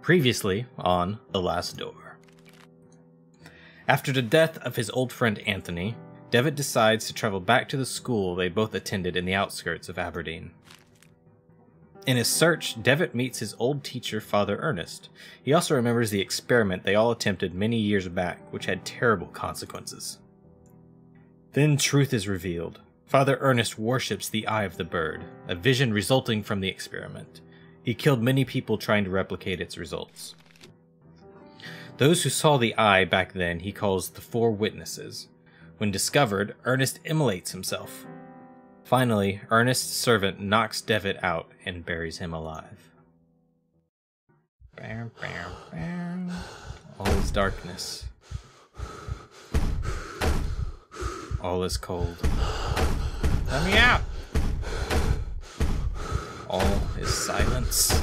Previously on The Last Door. After the death of his old friend Anthony, Devitt decides to travel back to the school they both attended in the outskirts of Aberdeen. In his search, Devitt meets his old teacher, Father Ernest. He also remembers the experiment they all attempted many years back, which had terrible consequences. Then truth is revealed. Father Ernest worships the Eye of the Bird, a vision resulting from the experiment. He killed many people trying to replicate its results. Those who saw the eye back then he calls the Four Witnesses. When discovered, Ernest immolates himself. Finally, Ernest's servant knocks Devitt out and buries him alive. All is darkness. All is cold. Let me out! All is silence.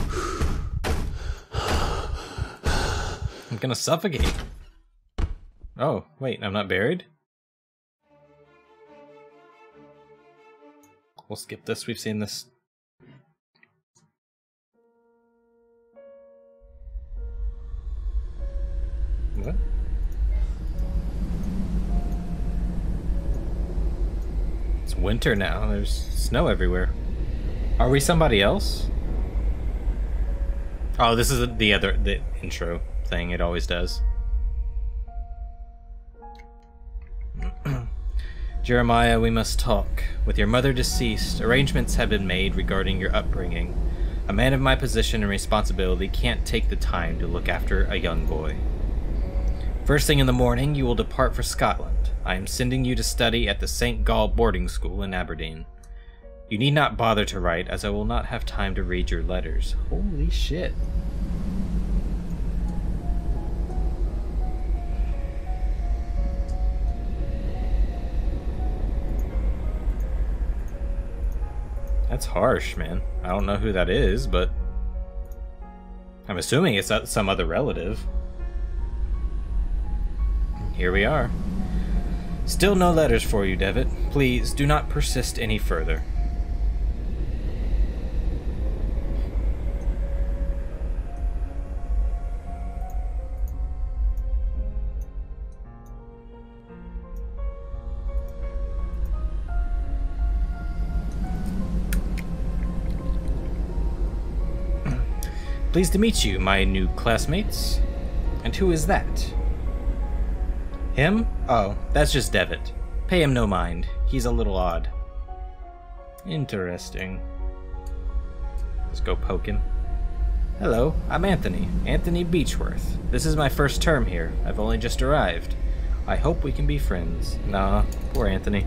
I'm gonna suffocate. Oh, wait, I'm not buried? We'll skip this, we've seen this. What? It's winter now, there's snow everywhere. Are we somebody else? Oh, this is the intro thing, it always does. Jeremiah, we must talk. With your mother deceased, arrangements have been made regarding your upbringing. A man of my position and responsibility can't take the time to look after a young boy. First thing in the morning, you will depart for Scotland. I am sending you to study at the St. Gall boarding school in Aberdeen. You need not bother to write, as I will not have time to read your letters. Holy shit. That's harsh, man. I don't know who that is, but I'm assuming it's some other relative. Here we are. Still no letters for you, Devitt. Please, do not persist any further. Pleased to meet you, my new classmates. And who is that? Him? Oh, that's just Devitt. Pay him no mind. He's a little odd. Interesting. Let's go poke him. Hello, I'm Anthony. Anthony Beechworth. This is my first term here. I've only just arrived. I hope we can be friends. Nah, poor Anthony.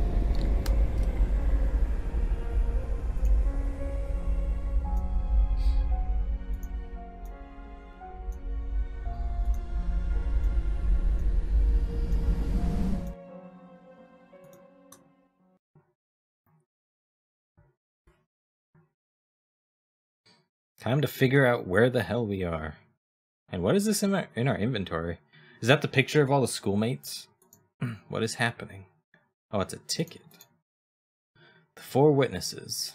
Time to figure out where the hell we are. And what is this in our inventory? Is that the picture of all the schoolmates? What is happening? Oh, it's a ticket. The Four Witnesses.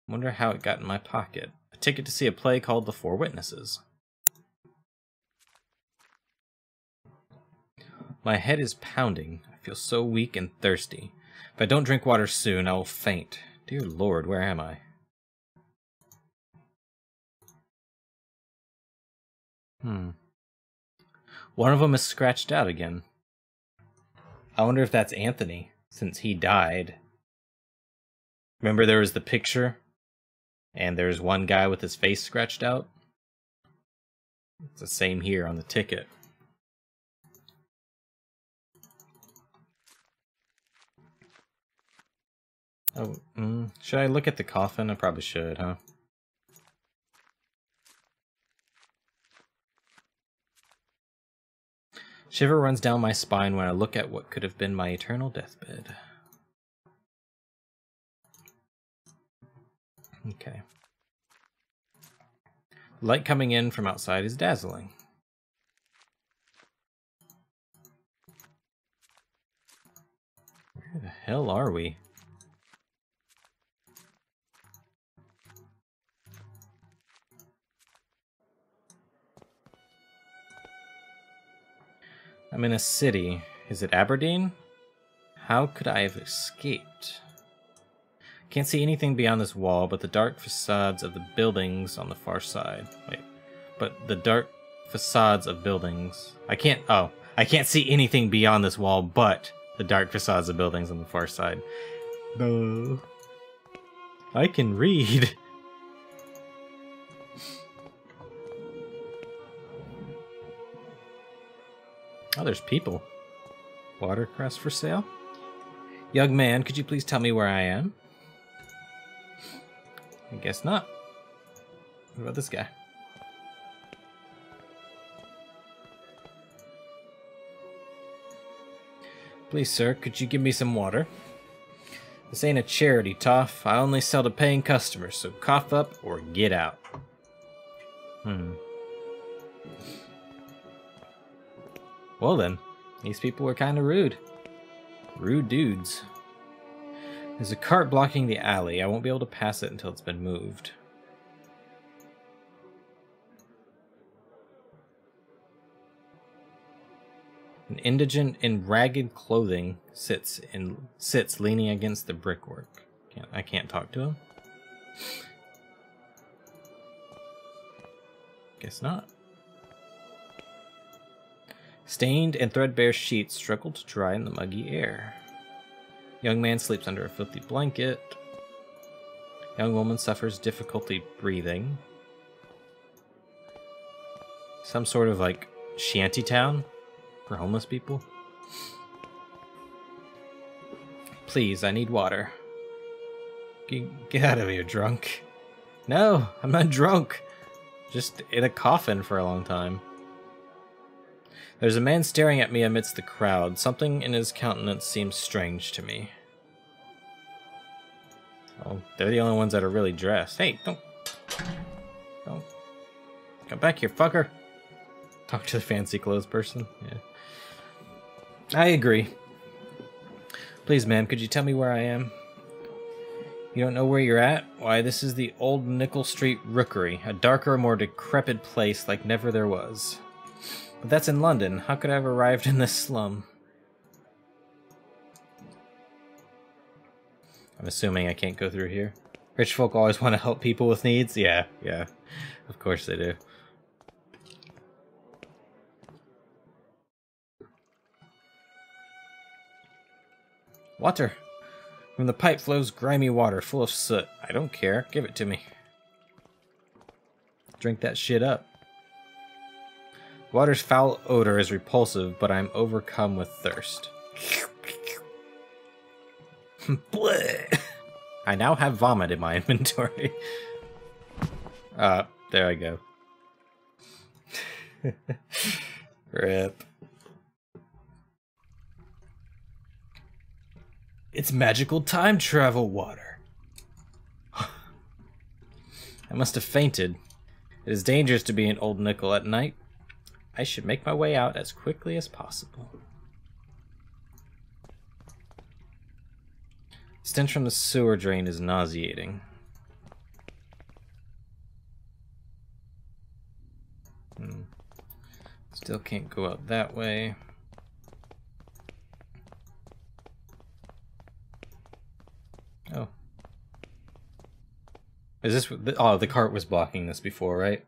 Wonder how it got in my pocket. A ticket to see a play called The Four Witnesses. My head is pounding. I feel so weak and thirsty. If I don't drink water soon, I will faint. Dear Lord, where am I? One of them is scratched out again. I wonder if that's Anthony, since he died. Remember there was the picture? And there's one guy with his face scratched out? It's the same here on the ticket. Oh, should I look at the coffin? I probably should, huh? Shiver runs down my spine when I look at what could have been my eternal deathbed. Okay. The light coming in from outside is dazzling. Where the hell are we? I'm in a city. Is it Aberdeen? How could I have escaped? Can't see anything beyond this wall, but the dark facades of the buildings on the far side. Wait, but the dark facades of buildings. I can't see anything beyond this wall, but the dark facades of buildings on the far side. No. I can read. Oh, there's people. Watercress for sale? Young man, could you please tell me where I am? I guess not. What about this guy? Please, sir, could you give me some water? This ain't a charity, Toff. I only sell to paying customers, so cough up or get out. Well then, these people are kind of rude. Rude dudes. There's a cart blocking the alley. I won't be able to pass it until it's been moved. An indigent in ragged clothing sits leaning against the brickwork. I can't talk to him. Guess not. Stained and threadbare sheets struggle to dry in the muggy air. Young man sleeps under a filthy blanket. Young woman suffers difficulty breathing. Some sort of like shanty town for homeless people. Please, I need water. Get out of here, drunk. No, I'm not drunk. Just in a coffin for a long time. There's a man staring at me amidst the crowd. Something in his countenance seems strange to me. Oh, they're the only ones that are really dressed. Hey, don't. Come back here, fucker. Talk to the fancy clothes person. Yeah. I agree. Please, ma'am, could you tell me where I am? You don't know where you're at? Why, this is the old Nickel Street Rookery, a darker, more decrepit place like never there was. But that's in London. How could I have arrived in this slum? I'm assuming I can't go through here. Rich folk always want to help people with needs? Yeah. Of course they do. Water! From the pipe flows grimy water, full of soot. I don't care. Give it to me. Drink that shit up. Water's foul odor is repulsive, but I'm overcome with thirst. Bleh. I now have vomit in my inventory. There I go. Rip. It's magical time travel water. I must have fainted. It is dangerous to be in Old Nickel at night. I should make my way out as quickly as possible. Stench from the sewer drain is nauseating. Still can't go out that way. Oh. Is this... Oh, the cart was blocking this before, right?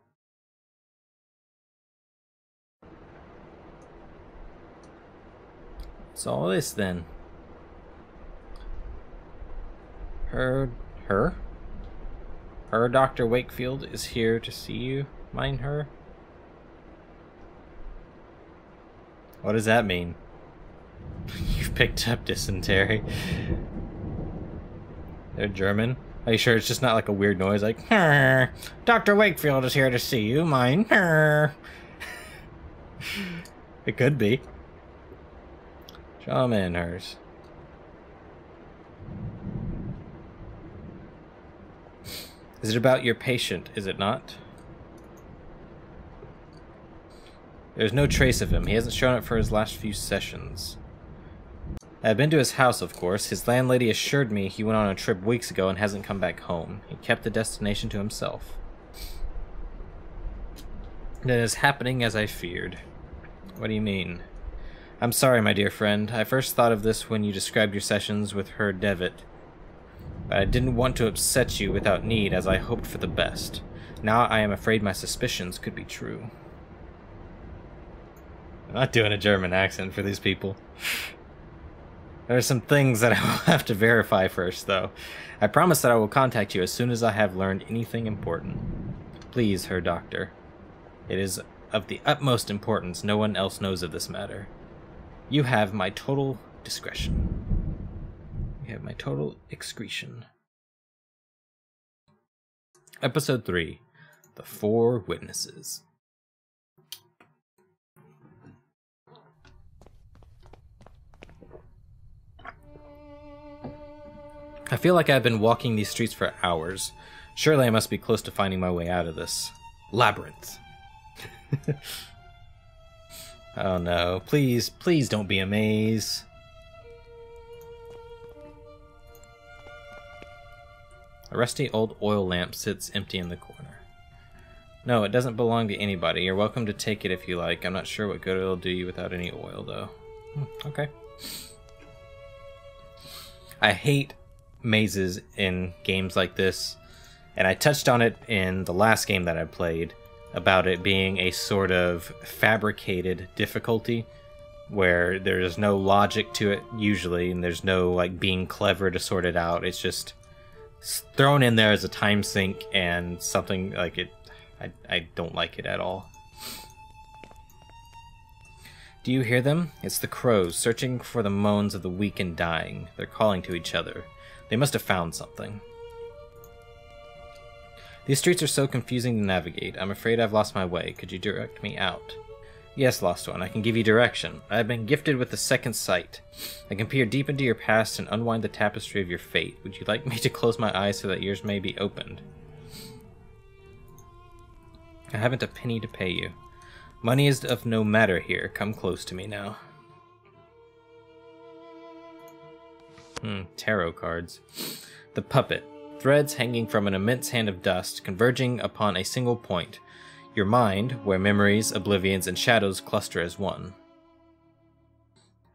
What's all this, then? Her Dr. Wakefield is here to see you. Mind her? What does that mean? You've picked up dysentery. They're German? Are you sure it's just not like a weird noise like, Dr. Wakefield is here to see you, mine. It could be. Shaman hers. Is it about your patient, is it not? There's no trace of him. He hasn't shown up for his last few sessions. I've been to his house, of course. His landlady assured me he went on a trip weeks ago and hasn't come back home. He kept the destination to himself. It is happening as I feared. What do you mean? I'm sorry, my dear friend. I first thought of this when you described your sessions with Herr Devitt. But I didn't want to upset you without need, as I hoped for the best. Now I am afraid my suspicions could be true. I'm not doing a German accent for these people. There are some things that I will have to verify first, though. I promise that I will contact you as soon as I have learned anything important. Please, Herr Doctor. It is of the utmost importance no one else knows of this matter. You have my total discretion. You have my total excretion. Episode 3. The Four Witnesses. I feel like I've been walking these streets for hours. Surely I must be close to finding my way out of this labyrinth. Oh no, please, please don't be a maze. A rusty old oil lamp sits empty in the corner. No, it doesn't belong to anybody. You're welcome to take it if you like. I'm not sure what good it'll do you without any oil, though. Okay. I hate mazes in games like this, and I touched on it in the last game that I played, about it being a sort of fabricated difficulty, where there's no logic to it, usually, and there's no, like, being clever to sort it out. It's just thrown in there as a time sink, and something like it. I don't like it at all. Do you hear them? It's the crows, searching for the moans of the weak and dying. They're calling to each other. They must have found something. These streets are so confusing to navigate. I'm afraid I've lost my way. Could you direct me out? Yes, Lost One, I can give you direction. I have been gifted with the second sight. I can peer deep into your past and unwind the tapestry of your fate. Would you like me to close my eyes so that yours may be opened? I haven't a penny to pay you. Money is of no matter here. Come close to me now. Tarot cards. The puppet. Threads hanging from an immense hand of dust, converging upon a single point. Your mind, where memories, oblivions, and shadows cluster as one.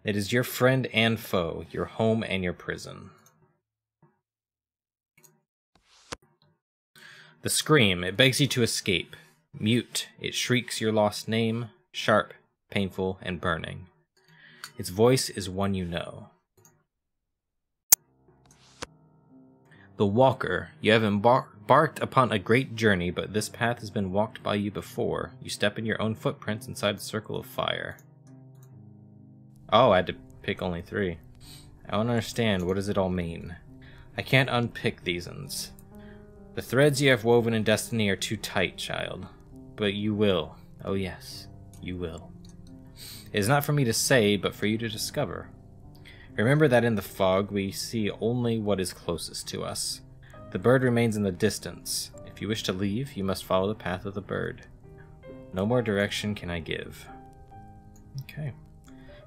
It is your friend and foe, your home and your prison. The scream. It begs you to escape. Mute. It shrieks your lost name, sharp, painful, and burning. Its voice is one you know. The Walker. You have embarked upon a great journey, but this path has been walked by you before. You step in your own footprints inside a circle of fire. Oh, I had to pick only 3. I don't understand. What does it all mean? I can't unpick these ones. The threads you have woven in destiny are too tight, child. But you will. Oh yes, you will. It is not for me to say, but for you to discover. Remember that in the fog we see only what is closest to us. The bird remains in the distance. If you wish to leave, you must follow the path of the bird. No more direction can I give. Okay.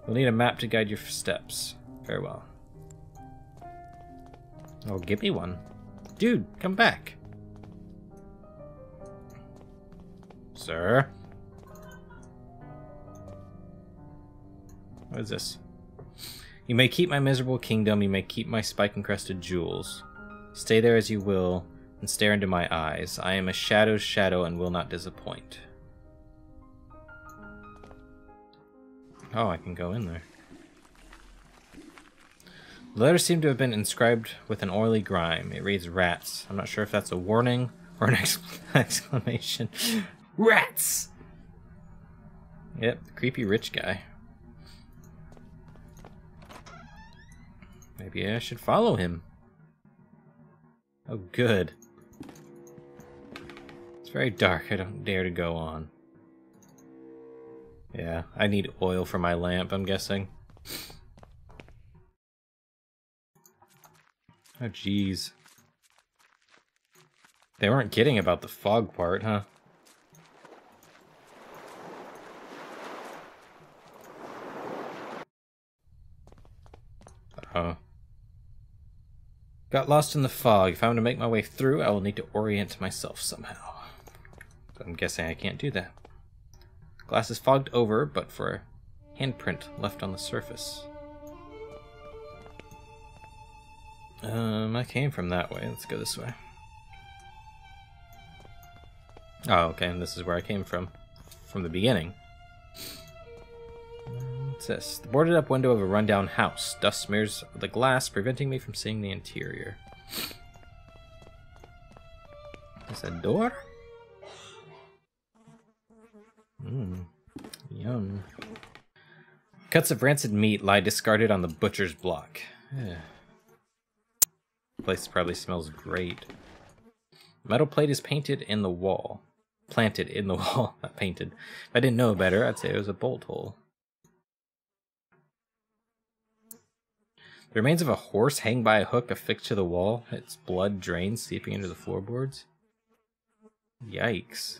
You'll need a map to guide your steps. Very well. Oh, give me one. Dude, come back. Sir? What is this? You may keep my miserable kingdom, you may keep my spike-encrusted jewels. Stay there as you will, and stare into my eyes. I am a shadow's shadow and will not disappoint. Oh, I can go in there. The letters seem to have been inscribed with an oily grime. It reads rats. I'm not sure if that's a warning or an exclamation. Rats! Yep, the creepy rich guy. Maybe I should follow him. Oh, good. It's very dark. I don't dare to go on. Yeah, I need oil for my lamp, I'm guessing. Oh, jeez. They weren't kidding about the fog part, huh? Uh-oh. Got lost in the fog. If I want to make my way through, I will need to orient myself somehow. So I'm guessing I can't do that. Glass is fogged over, but for handprint left on the surface. I came from that way. Let's go this way. Oh, okay, and this is where I came from the beginning. What's this? The boarded up window of a rundown house. Dust smears the glass, preventing me from seeing the interior. Is that a door? Yum. Cuts of rancid meat lie discarded on the butcher's block. The place probably smells great. Metal plate is painted in the wall. Planted in the wall, not painted. If I didn't know better, I'd say it was a bolt hole. The remains of a horse hang by a hook affixed to the wall. Its blood drains, seeping into the floorboards. Yikes.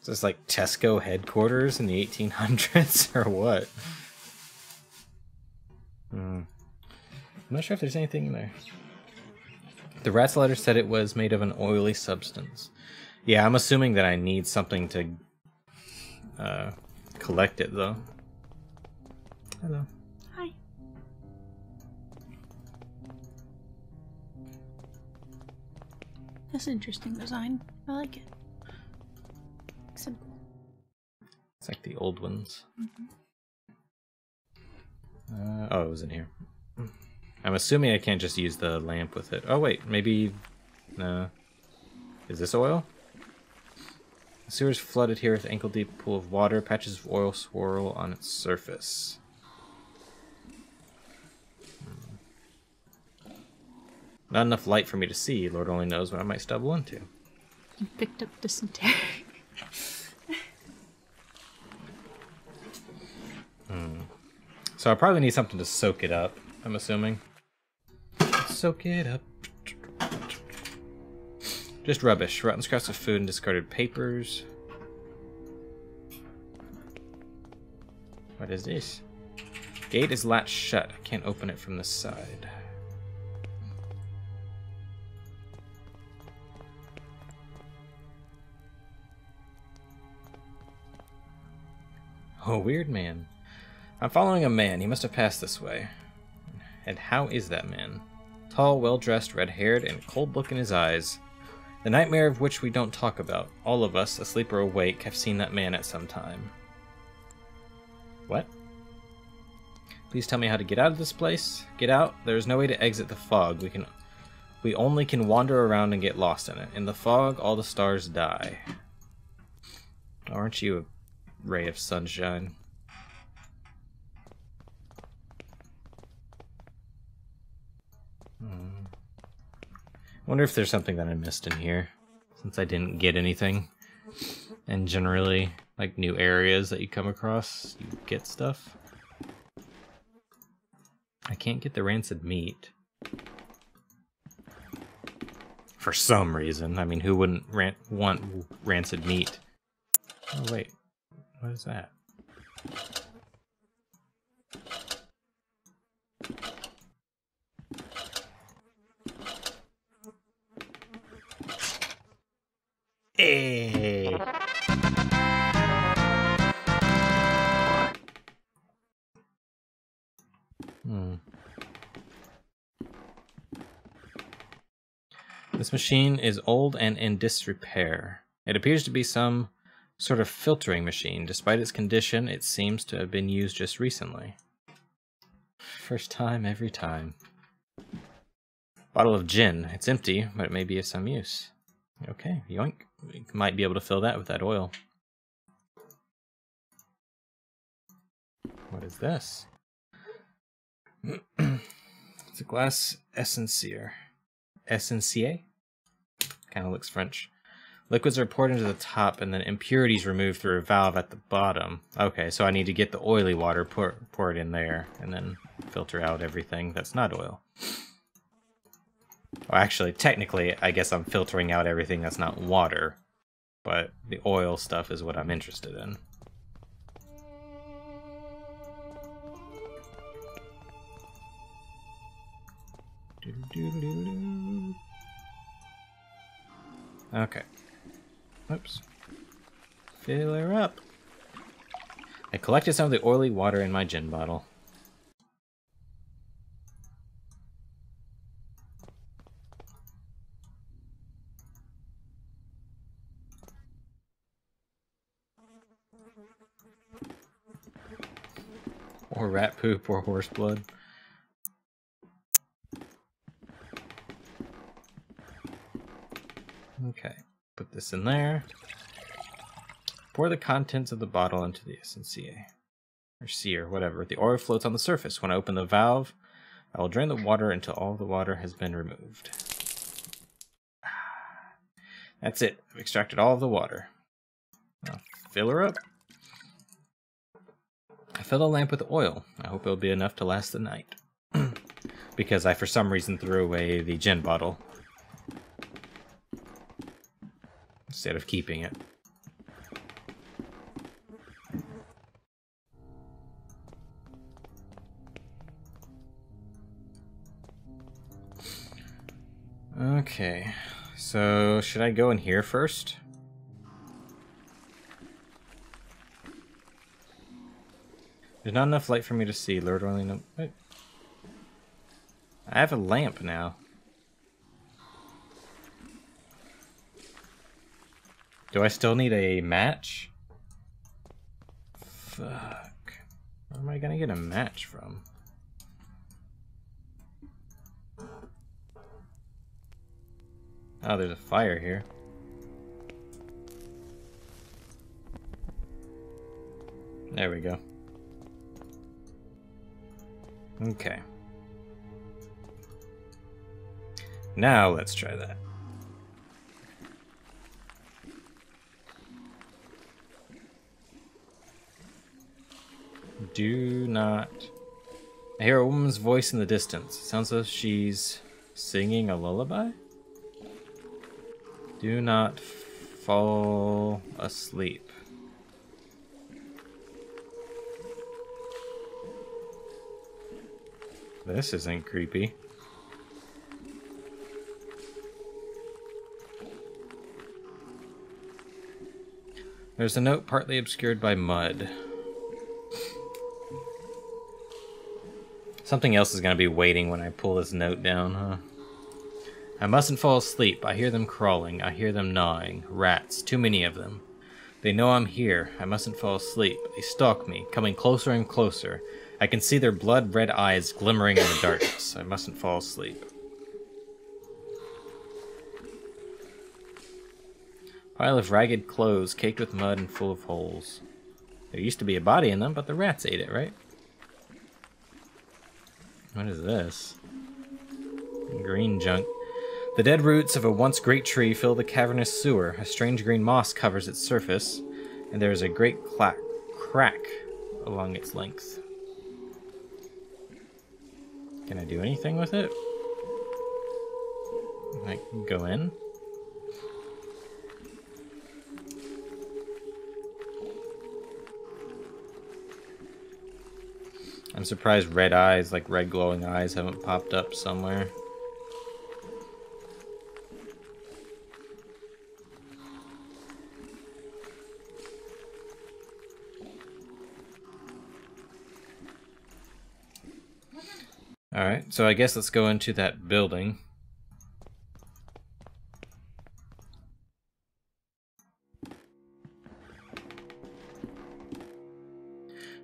Is this like Tesco headquarters in the 1800s or what? I'm not sure if there's anything in there. The rat's letter said it was made of an oily substance. Yeah, I'm assuming that I need something to collect it, though. Hello. Hi. That's an interesting design. I like it. Simple. It's like the old ones. Oh, it was in here. I'm assuming I can't just use the lamp with it. Oh, wait, maybe... No. Is this oil? The sewer's flooded here with an ankle-deep pool of water. Patches of oil swirl on its surface. Not enough light for me to see. Lord only knows what I might stumble into. You picked up dysentery. So I probably need something to soak it up, I'm assuming. Soak it up. Just rubbish. Rotten scraps of food and discarded papers. What is this? Gate is latched shut. I can't open it from the side. Oh, weird man. I'm following a man. He must have passed this way. And how is that man? Tall, well-dressed, red-haired, and cold look in his eyes. The nightmare of which we don't talk about. All of us, asleep or awake, have seen that man at some time. What? Please tell me how to get out of this place. Get out? There is no way to exit the fog. We only can wander around and get lost in it. In the fog, all the stars die. Aren't you a ray of sunshine? Wonder if there's something that I missed in here, since I didn't get anything. And generally, like new areas that you come across, you get stuff. I can't get the rancid meat. For some reason. I mean, who wouldn't want rancid meat? Oh wait, what is that? Hey. This machine is old and in disrepair. It appears to be some sort of filtering machine. Despite its condition, it seems to have been used just recently. First time, every time. Bottle of gin. It's empty, but it may be of some use. Okay, yoink. We might be able to fill that with that oil. What is this? It's a glass essensier. Essensier? Kind of looks French. Liquids are poured into the top and then impurities removed through a valve at the bottom. Okay, so I need to get the oily water, pour it in there, and then filter out everything that's not oil. Well, actually, technically, I guess I'm filtering out everything that's not water, but the oil stuff is what I'm interested in. Okay. Oops. Fill her up. I collected some of the oily water in my gin bottle. Or rat poop or horse blood. Okay, put this in there. Pour the contents of the bottle into the SmartASCII. Or seer, whatever. The oil floats on the surface. When I open the valve, I will drain the water until all the water has been removed. That's it. I've extracted all of the water. I'll fill her up. I fill the lamp with oil. I hope it'll be enough to last the night. Because I, for some reason, threw away the gin bottle instead of keeping it. Okay, so should I go in here first? There's not enough light for me to see. Lord only knows. Wait. I have a lamp now. Do I still need a match? Fuck. Where am I gonna get a match from? Oh, there's a fire here. There we go. Okay. Now let's try that. Do not... I hear a woman's voice in the distance. It sounds as if she's singing a lullaby? Do not fall asleep. This isn't creepy. There's a note partly obscured by mud. Something else is going to be waiting when I pull this note down, huh? I mustn't fall asleep. I hear them crawling. I hear them gnawing. Rats. Too many of them. They know I'm here. I mustn't fall asleep. They stalk me, coming closer and closer. I can see their blood-red eyes glimmering in the darkness. I mustn't fall asleep. Pile of ragged clothes, caked with mud and full of holes. There used to be a body in them, but the rats ate it, right? What is this? Green junk. The dead roots of a once great tree fill the cavernous sewer. A strange green moss covers its surface, and there is a great crack along its length. Can I do anything with it? Can I go in? I'm surprised red eyes, like red glowing eyes, haven't popped up somewhere. Alright, so I guess let's go into that building.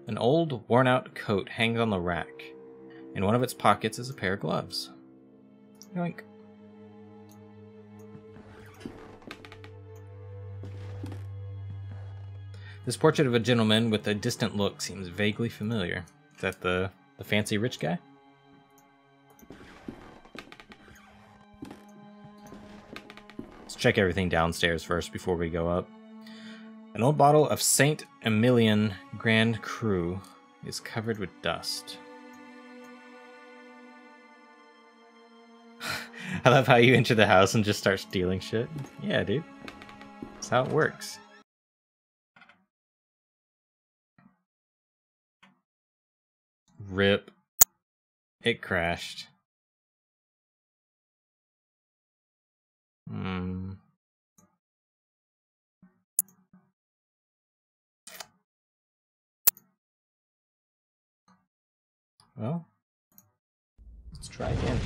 An old, worn-out coat hangs on the rack. In one of its pockets is a pair of gloves. Yoink. This portrait of a gentleman with a distant look seems vaguely familiar. Is that the fancy rich guy? Let's check everything downstairs first before we go up. An old bottle of Saint Emilion Grand Cru is covered with dust. I love how you enter the house and just start stealing shit. Yeah, dude. That's how it works. Rip. It crashed. Well, let's try again.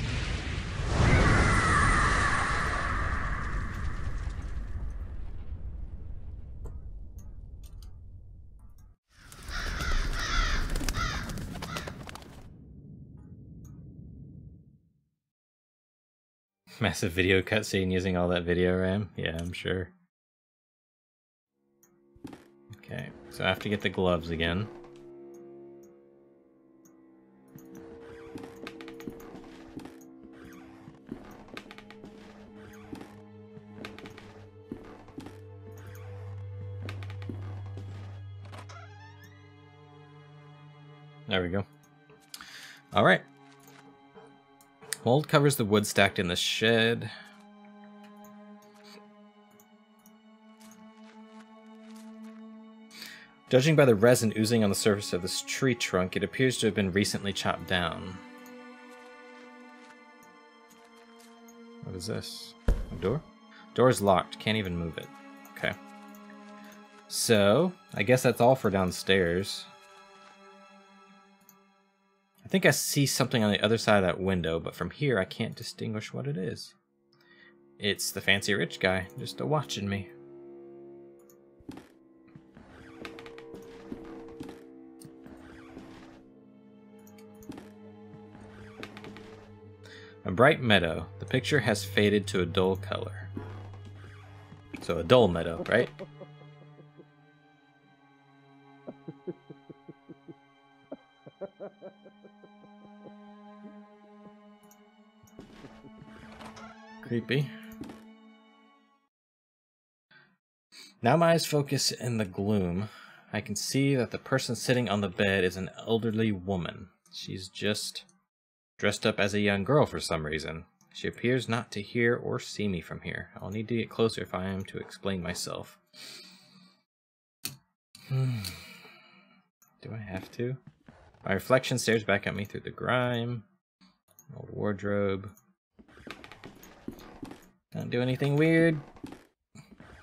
Massive video cutscene using all that video RAM? Yeah, I'm sure. Okay, so I have to get the gloves again. There we go. Alright. Mold covers the wood stacked in the shed. Judging by the resin oozing on the surface of this tree trunk, it appears to have been recently chopped down. What is this? A door? Door is locked. Can't even move it. Okay. So, I guess that's all for downstairs. I think I see something on the other side of that window, but from here I can't distinguish what it is. It's the fancy rich guy, just a-watching me. A bright meadow. The picture has faded to a dull color. So a dull meadow, right? Creepy. Now my eyes focus in the gloom. I can see that the person sitting on the bed is an elderly woman. She's just dressed up as a young girl for some reason. She appears not to hear or see me from here. I'll need to get closer if I am to explain myself. Do I have to? My reflection stares back at me through the grime. Old wardrobe. Don't do anything weird.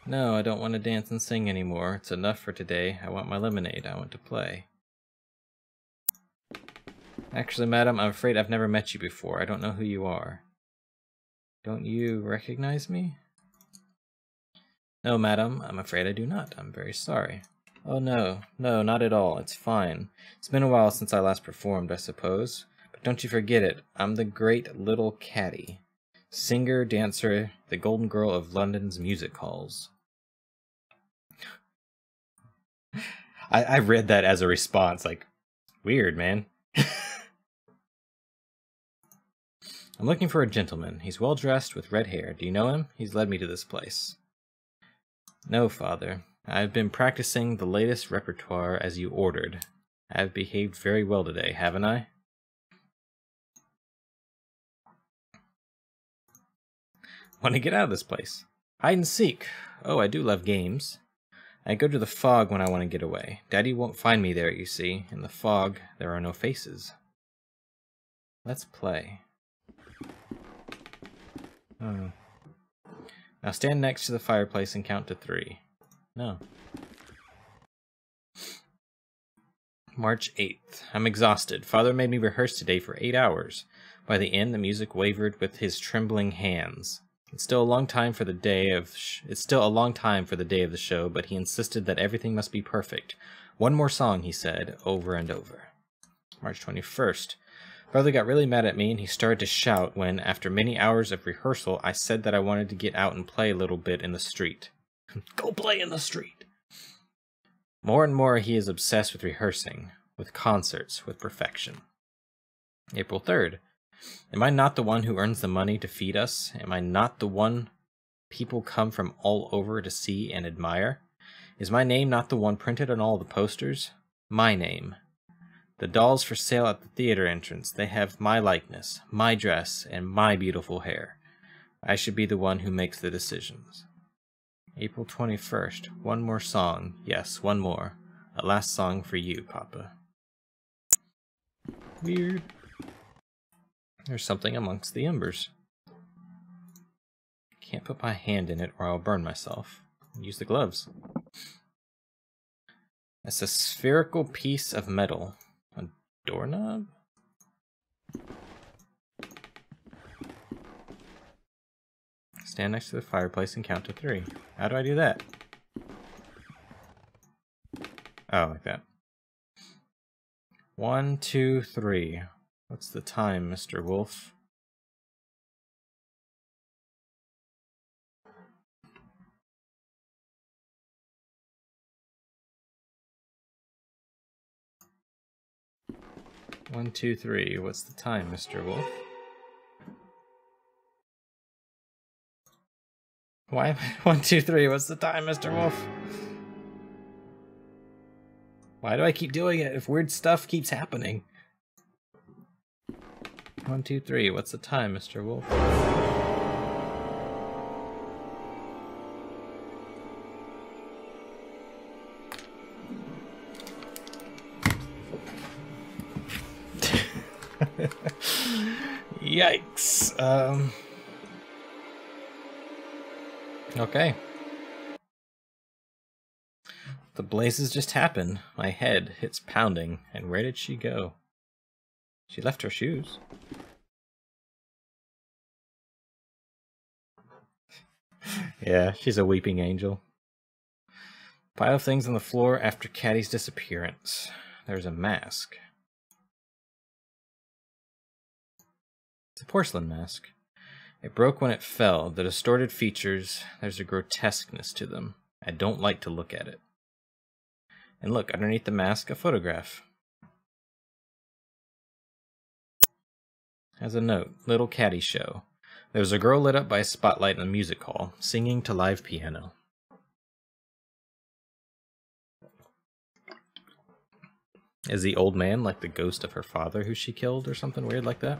No, I don't want to dance and sing anymore. It's enough for today. I want my lemonade. I want to play. Actually, madam, I'm afraid I've never met you before. I don't know who you are. Don't you recognize me? No, madam, I'm afraid I do not. I'm very sorry. Oh, no. No, not at all. It's fine. It's been a while since I last performed, I suppose. But don't you forget it. I'm the great little Caddy. Singer, dancer, the golden girl of London's music halls. I read that as a response, like, weird, man. I'm looking for a gentleman. He's well dressed with red hair. Do you know him? He's led me to this place. No, father. I've been practicing the latest repertoire as you ordered. I've behaved very well today, haven't I? Want to get out of this place. Hide and seek. Oh, I do love games. I go to the fog when I want to get away. Daddy won't find me there, you see. In the fog, there are no faces. Let's play. Oh. Now stand next to the fireplace and count to 3. No. March 8th. I'm exhausted. Father made me rehearse today for 8 hours. By the end, the music wavered with his trembling hands. It's still a long time for the day of the show, but he insisted that everything must be perfect. One more song, he said, over and over. March 21st. Father got really mad at me, and he started to shout when, after many hours of rehearsal, I said that I wanted to get out and play a little bit in the street. Go play in the street! More and more he is obsessed with rehearsing, with concerts, with perfection. April 3rd. Am I not the one who earns the money to feed us? Am I not the one people come from all over to see and admire? Is my name not the one printed on all the posters? My name. The dolls for sale at the theater entrance, they have my likeness, my dress, and my beautiful hair. I should be the one who makes the decisions. April 21st. One more song. Yes, one more. A last song for you, Papa. Weird. There's something amongst the embers. Can't put my hand in it or I'll burn myself. Use the gloves. It's a spherical piece of metal. A doorknob? Stand next to the fireplace and count to 3. How do I do that? Oh, like that. 1, 2, 3. What's the time, Mr. Wolf? One, 2, 3. What's the time, Mr. Wolf? Why? 1, 2, 3. What's the time, Mr. Wolf? Why do I keep doing it if weird stuff keeps happening? 1, 2, 3. What's the time, Mr. Wolf? Yikes. Okay. The blazes just happened. My head hits pounding. And where did she go? She left her shoes. Yeah, she's a weeping angel. Pile of things on the floor after Caddy's disappearance. There's a mask. It's a porcelain mask. It broke when it fell. The distorted features, there's a grotesqueness to them. I don't like to look at it. And look, underneath the mask, a photograph. Has a note, Little Caddy Show. There's a girl lit up by a spotlight in a music hall, singing to live piano. Is the old man like the ghost of her father who she killed or something weird like that?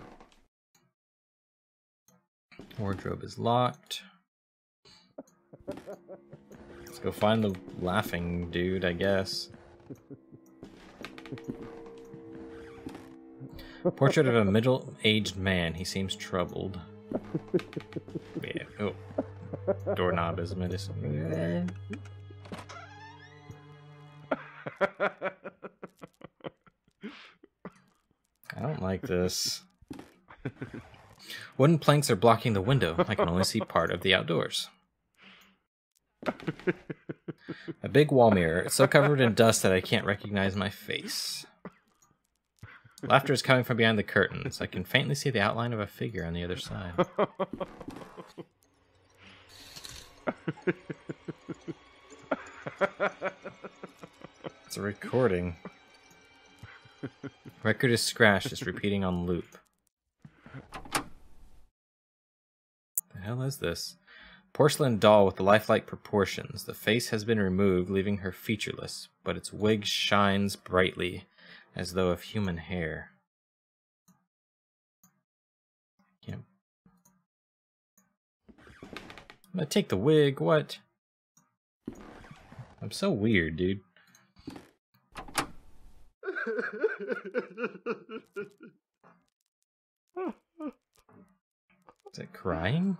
Wardrobe is locked. Let's go find the laughing dude, I guess. Portrait of a middle-aged man. He seems troubled. Yeah. Oh. Doorknob is medicine. I don't like this. Wooden planks are blocking the window. I can only see part of the outdoors. A big wall mirror. It's so covered in dust that I can't recognize my face. Laughter is coming from behind the curtains. I can faintly see the outline of a figure on the other side. It's a recording. Record is scratched. It's repeating on loop. The hell is this? Porcelain doll with the lifelike proportions. The face has been removed, leaving her featureless, but its wig shines brightly, as though of human hair. Yeah. I'm gonna take the wig, what? I'm so weird, dude. Is it crying?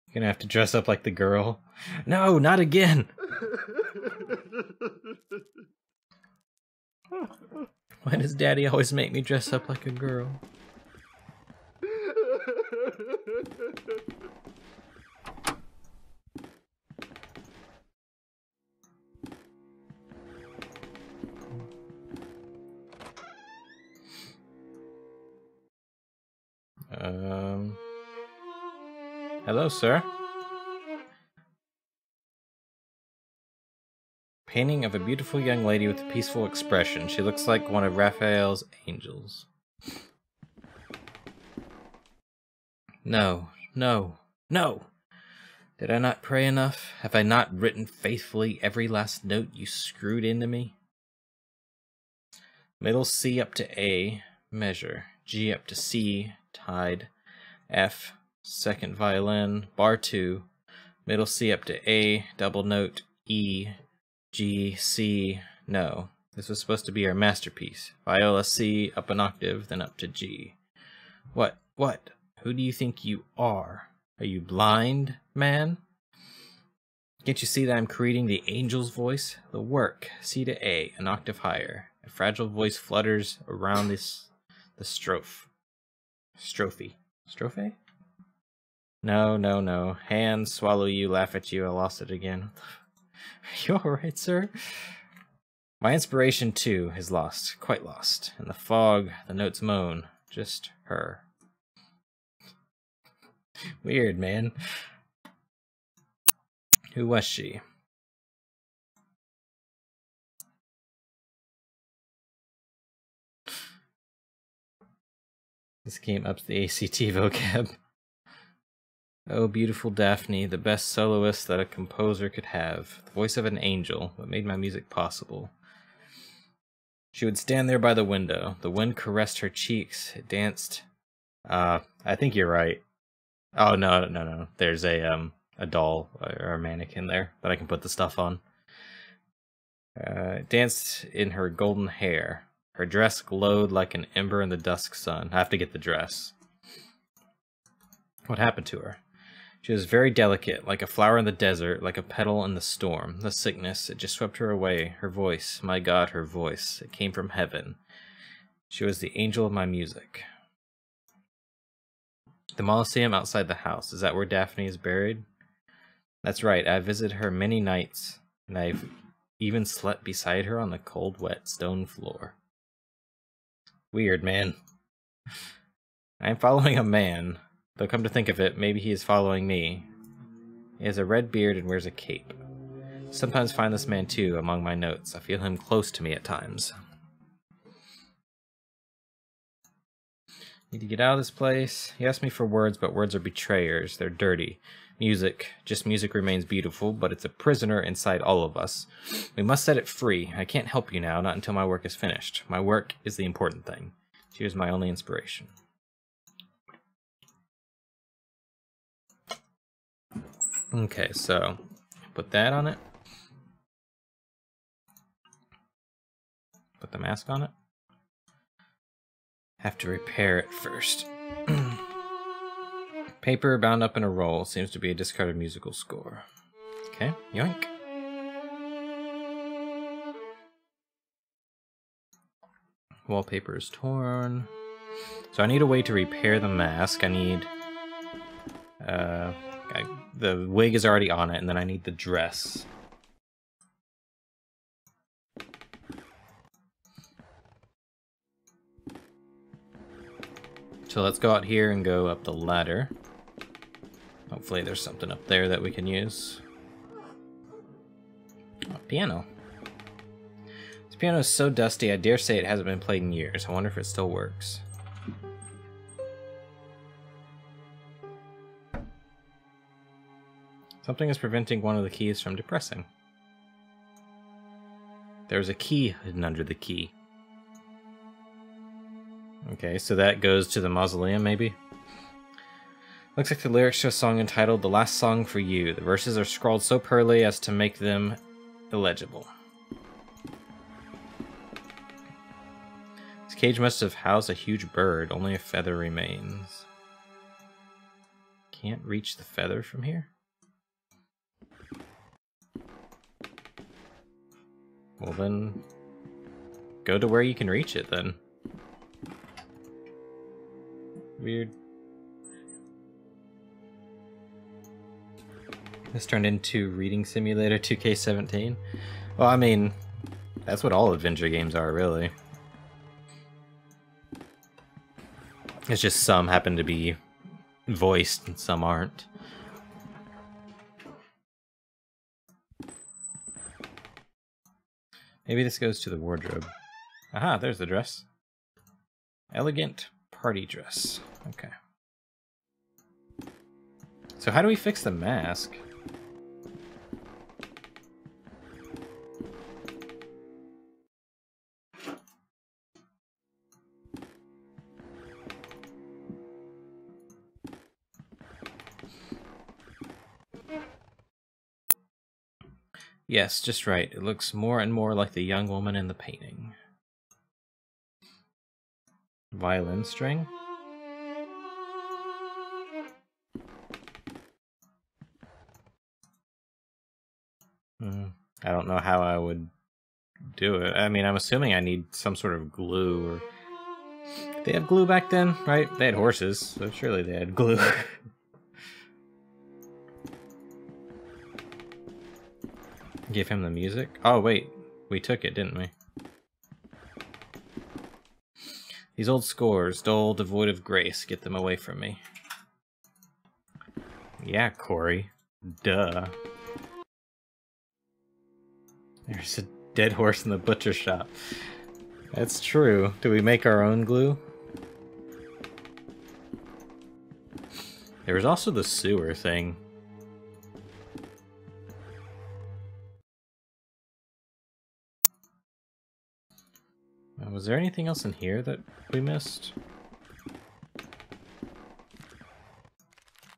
You're gonna have to dress up like the girl. No, not again! Why does Daddy always make me dress up like a girl? Hello, sir. Painting of a beautiful young lady with a peaceful expression. She looks like one of Raphael's angels. No, no, no! Did I not pray enough? Have I not written faithfully every last note you screwed into me? Middle C up to A, measure. G up to C, tied. F, second violin, bar 2. Middle C up to A, double note, E, G, C, no. This was supposed to be our masterpiece. Viola C, up an octave, then up to G. What? What? Who do you think you are? Are you blind, man? Can't you see that I'm creating the angel's voice? The work, C to A, an octave higher. A fragile voice flutters around the strophe. Strophe? Strophe? No, no, no. Hands swallow you, laugh at you. I lost it again. Are you alright, sir? My inspiration, too, is lost. Quite lost. In the fog, the notes moan. Just her. Weird, man. Who was she? This game ups the ACT vocab. Oh, beautiful Daphne, the best soloist that a composer could have. The voice of an angel, what made my music possible. She would stand there by the window. The wind caressed her cheeks. It danced. I think you're right. Oh, no. There's a doll or a mannequin there that I can put the stuff on. It danced in her golden hair. Her dress glowed like an ember in the dusk sun. I have to get the dress. What happened to her? She was very delicate, like a flower in the desert, like a petal in the storm. The sickness, it just swept her away. Her voice, my God, her voice. It came from heaven. She was the angel of my music. The Mausoleum outside the house. Is that where Daphne is buried? That's right. I visited her many nights, and I've even slept beside her on the cold, wet stone floor. Weird, man. I'm following a man. Though come to think of it, maybe he is following me. He has a red beard and wears a cape. Sometimes find this man too among my notes. I feel him close to me at times. Need to get out of this place. He asked me for words, but words are betrayers. They're dirty. Music. Just music remains beautiful, but it's a prisoner inside all of us. We must set it free. I can't help you now, not until my work is finished. My work is the important thing. She was my only inspiration. Okay, so put that on it. Put the mask on it. Have to repair it first. Paper bound up in a roll. Seems to be a discarded musical score. Okay, yoink. Wallpaper is torn. So I need a way to repair the mask. I need... the wig is already on it, and then I need the dress. So let's go out here and go up the ladder. Hopefully there's something up there that we can use. Oh, piano. This piano is so dusty, I dare say it hasn't been played in years. I wonder if it still works. Something is preventing one of the keys from depressing. There's a key hidden under the key. Okay, so that goes to the mausoleum, maybe? Looks like the lyrics to a song entitled The Last Song for You. The verses are scrawled so poorly as to make them illegible. This cage must have housed a huge bird. Only a feather remains. Can't reach the feather from here? Well then, go to where you can reach it then. Weird. This turned into Reading Simulator 2K17. Well, I mean, that's what all adventure games are, really. It's just some happen to be voiced and some aren't. Maybe this goes to the wardrobe. Aha, there's the dress. Elegant party dress. Okay. So how do we fix the mask? Yes, just right. It looks more and more like the young woman in the painting. Violin string? I don't know how I would do it. I mean, I'm assuming I need some sort of glue. Or they have glue back then, right? They had horses, so surely they had glue. Give him the music? Oh, wait. We took it, didn't we? These old scores, dull, devoid of grace, get them away from me. Yeah, Corey. Duh. There's a dead horse in the butcher shop. That's true. Do we make our own glue? There was also the sewer thing. Was there anything else in here that we missed?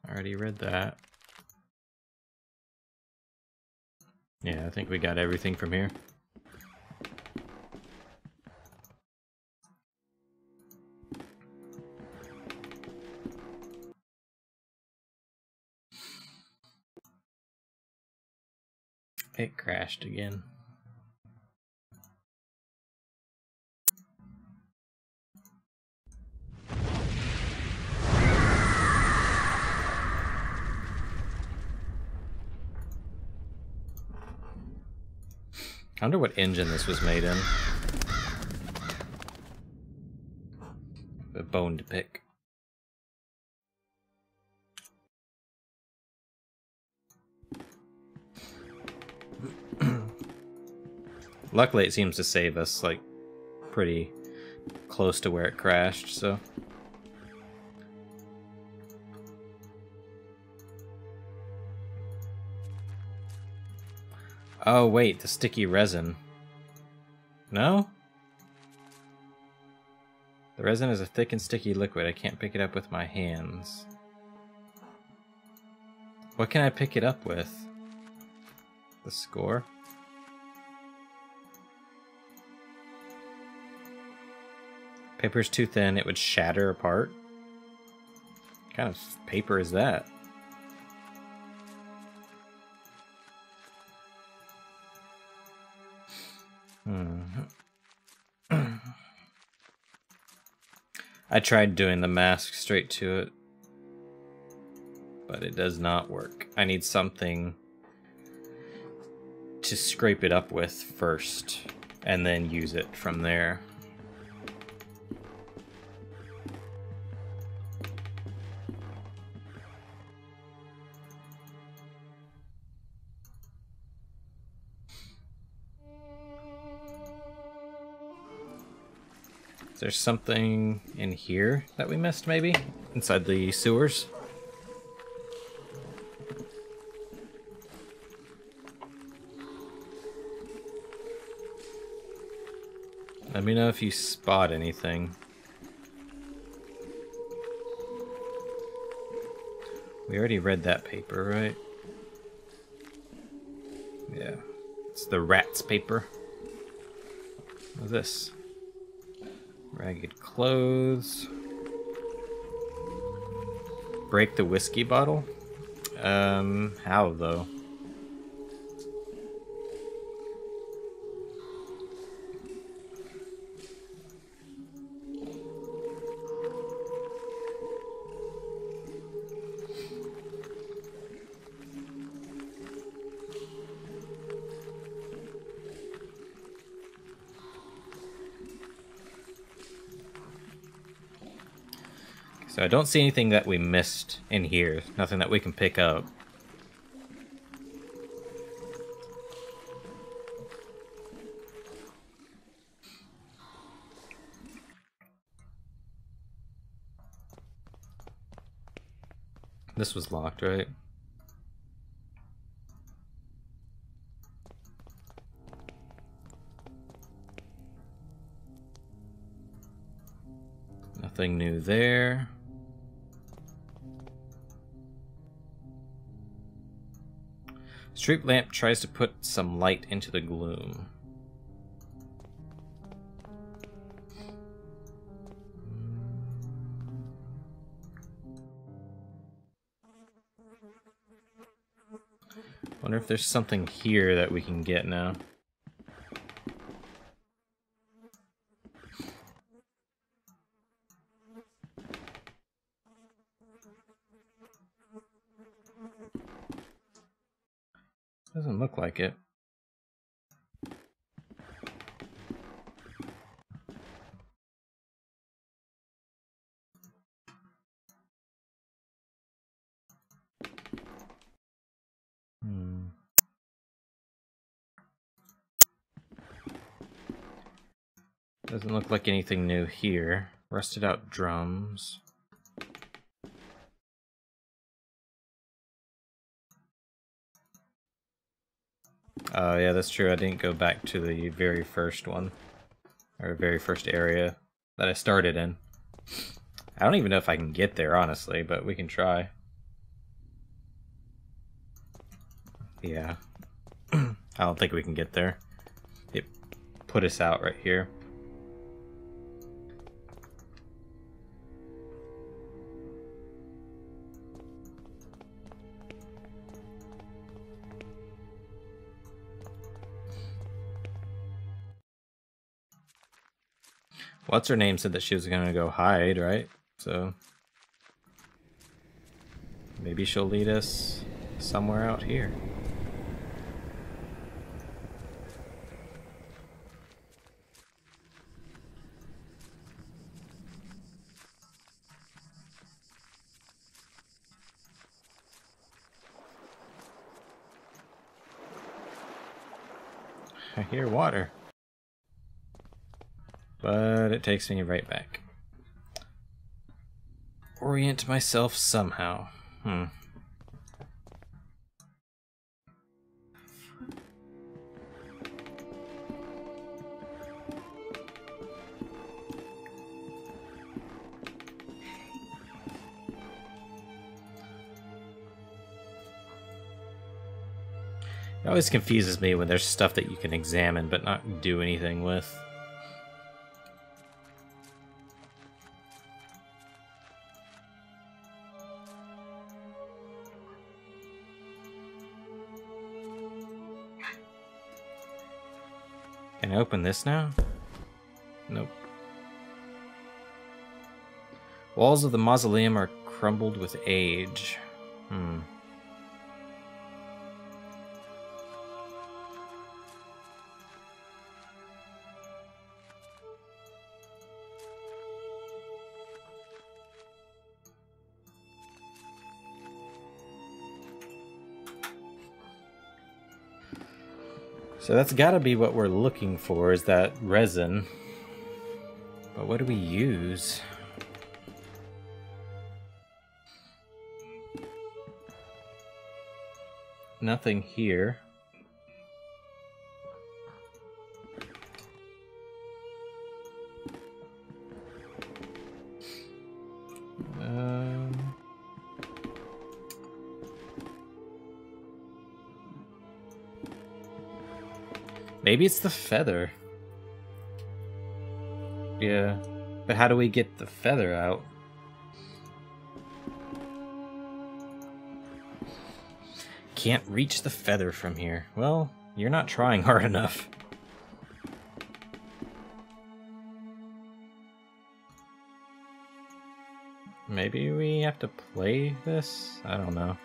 I already read that. Yeah, I think we got everything from here. It crashed again. I wonder what engine this was made in. A bone to pick. Luckily, it seems to save us, like, pretty close to where it crashed, so... Oh, wait, the sticky resin. No? The resin is a thick and sticky liquid. I can't pick it up with my hands. What can I pick it up with? The score? Paper's too thin, it would shatter apart. What kind of paper is that? I tried doing the mask straight to it, but it does not work. I need something to scrape it up with first, and then use it from there. Is there something in here that we missed, maybe? Inside the sewers? Let me know if you spot anything. We already read that paper, right? Yeah. It's the rat's paper. What's this? Ragged clothes. Break the whiskey bottle? How though? So I don't see anything that we missed in here. Nothing that we can pick up. This was locked, right? Nothing new there. Street lamp tries to put some light into the gloom. Wonder if there's something here that we can get now. Doesn't look like it. Doesn't look like anything new here. Rusted out drums. Oh yeah, that's true. I didn't go back to the very first one. Or very first area that I started in. I don't even know if I can get there, honestly, but we can try. Yeah. I don't think we can get there. It put us out right here. What's her name said that she was gonna go hide, right? So maybe she'll lead us somewhere out here. I hear water. But it takes me right back. Orient myself somehow. I It always confuses me when there's stuff that you can examine but not do anything with. Can I open this now? Nope. Walls of the mausoleum are crumbled with age. So that's gotta be what we're looking for, is that resin. But what do we use? Nothing here. Maybe it's the feather. Yeah. But how do we get the feather out? Can't reach the feather from here. Well, you're not trying hard enough. Maybe we have to play this? I don't know.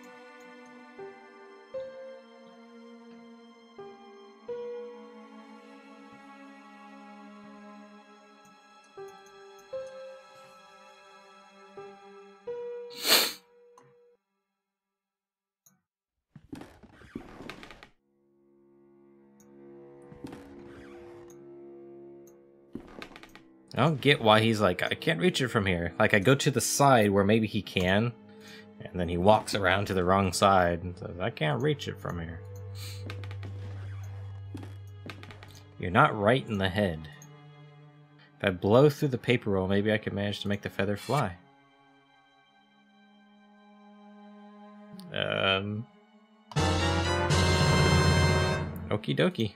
I don't get why he's like, I can't reach it from here. Like, I go to the side where maybe he can, and then he walks around to the wrong side and says, I can't reach it from here. You're not right in the head. If I blow through the paper roll, maybe I can manage to make the feather fly. Okie dokie.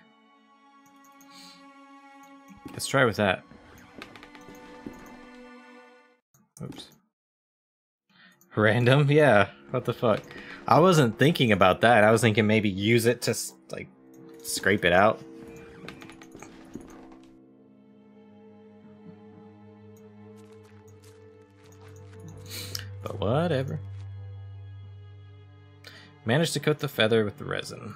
Let's try with that. Oops. Random? Yeah. What the fuck? I wasn't thinking about that. I was thinking maybe use it to, like, scrape it out. But whatever. Managed to coat the feather with the resin.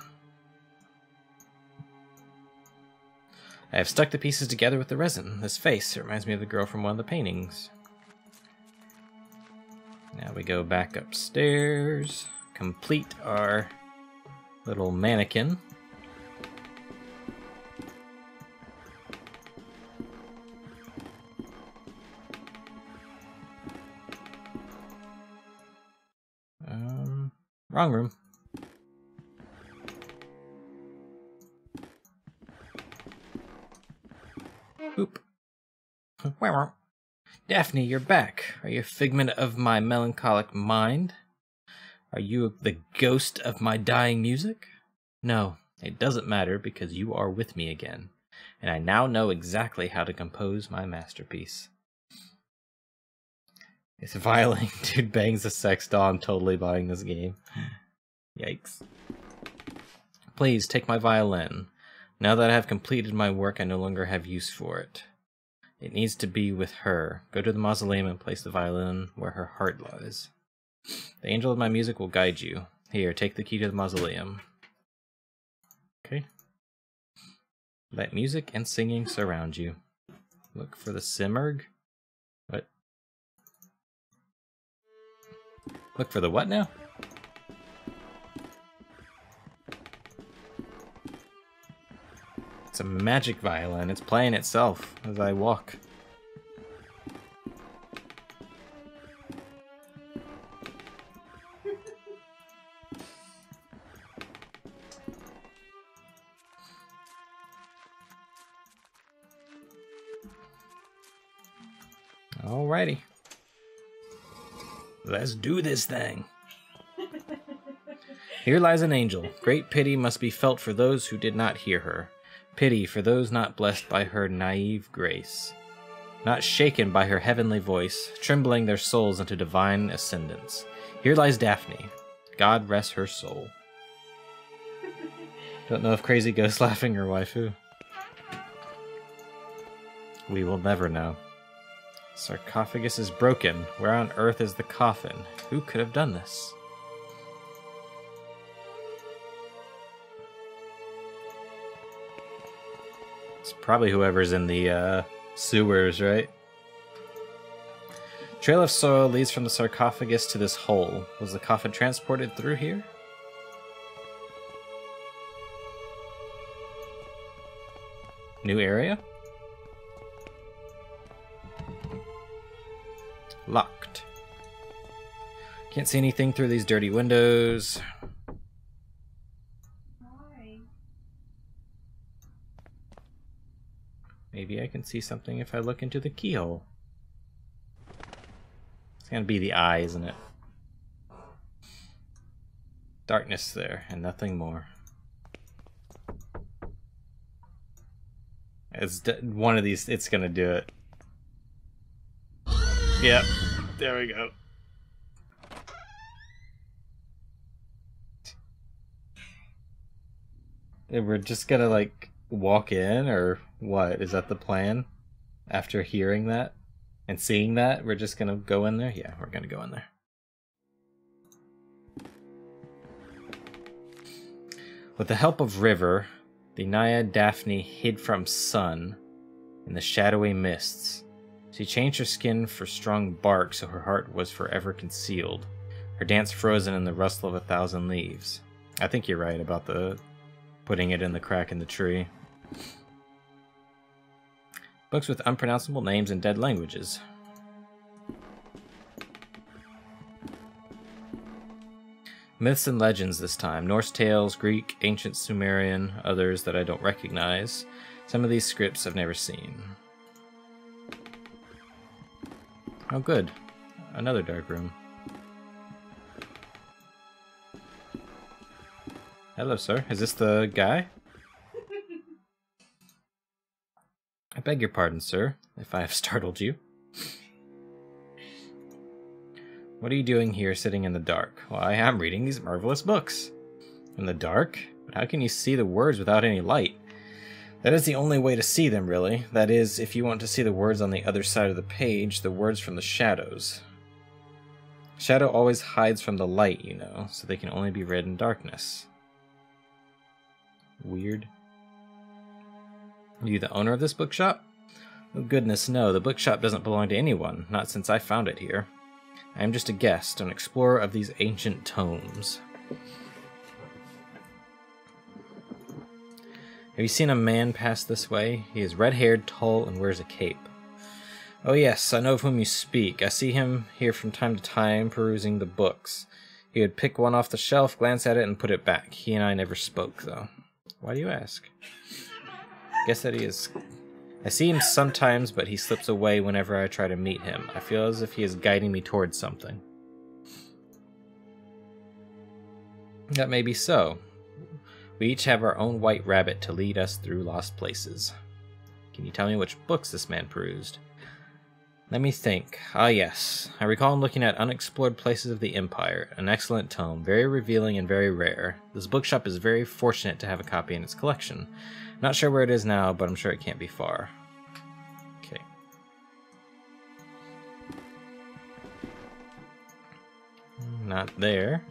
I have stuck the pieces together with the resin. This face, it reminds me of the girl from one of the paintings. Now we go back upstairs, complete our little mannequin. Wrong room. Oop. Daphne, you're back. Are you a figment of my melancholic mind? Are you the ghost of my dying music? No, it doesn't matter because you are with me again, and I now know exactly how to compose my masterpiece. This violin dude bangs a sex doll. I'm totally buying this game. Yikes. Please, take my violin. Now that I have completed my work, I no longer have use for it. It needs to be with her. Go to the mausoleum and place the violin where her heart lies. The angel of my music will guide you. Here, take the key to the mausoleum. Okay. Let music and singing surround you. Look for the Simurg. What? Look for the what now? It's a magic violin. It's playing itself as I walk. Alrighty. Let's do this thing. Here lies an angel. Great pity must be felt for those who did not hear her. Pity for those not blessed by her naive grace, not shaken by her heavenly voice, trembling their souls into divine ascendance. Here lies Daphne. God rest her soul. Don't know if crazy ghost laughing or waifu. We will never know. Sarcophagus is broken. Where on earth is the coffin? Who could have done this? It's probably whoever's in the sewers, right? Trail of soil leads from the sarcophagus to this hole. Was the coffin transported through here? New area? Locked. Can't see anything through these dirty windows. Why? Maybe I can see something if I look into the keyhole. It's gonna be the eye, isn't it? Darkness there, and nothing more. It's one of these, it's gonna do it. Yep, there we go. And we're just gonna, like, walk in, or what? Is that the plan? After hearing that and seeing that, we're just gonna go in there? Yeah, we're gonna go in there. With the help of River, the Naiad Daphne hid from sun in the shadowy mists. She changed her skin for strong bark so her heart was forever concealed, her dance frozen in the rustle of 1,000 leaves. I think you're right about the putting it in the crack in the tree. Books with unpronounceable names and dead languages. Myths and legends this time. Norse tales, Greek, ancient Sumerian, others that I don't recognize. Some of these scripts I've never seen. Oh good. Another dark room. Hello, sir. Is this the guy? I beg your pardon, sir, if I have startled you. What are you doing here sitting in the dark? Why, I'm reading these marvelous books. In the dark? But how can you see the words without any light? That is the only way to see them, really. That is, if you want to see the words on the other side of the page, the words from the shadows. Shadow always hides from the light, you know, so they can only be read in darkness. Weird. Are you the owner of this bookshop? Oh goodness, no. The bookshop doesn't belong to anyone, not since I found it here. I am just a guest, an explorer of these ancient tomes. Have you seen a man pass this way? He is red-haired, tall, and wears a cape. Oh yes, I know of whom you speak. I see him here from time to time, perusing the books. He would pick one off the shelf, glance at it, and put it back. He and I never spoke, though. Why do you ask? Guess that he is... I see him sometimes, but he slips away whenever I try to meet him. I feel as if he is guiding me towards something. That may be so. We each have our own white rabbit to lead us through lost places. Can you tell me which books this man perused? Let me think. Ah, yes. I recall him looking at Unexplored Places of the Empire, an excellent tome, very revealing and very rare. This bookshop is very fortunate to have a copy in its collection. Not sure where it is now, but I'm sure it can't be far. Okay. Not there.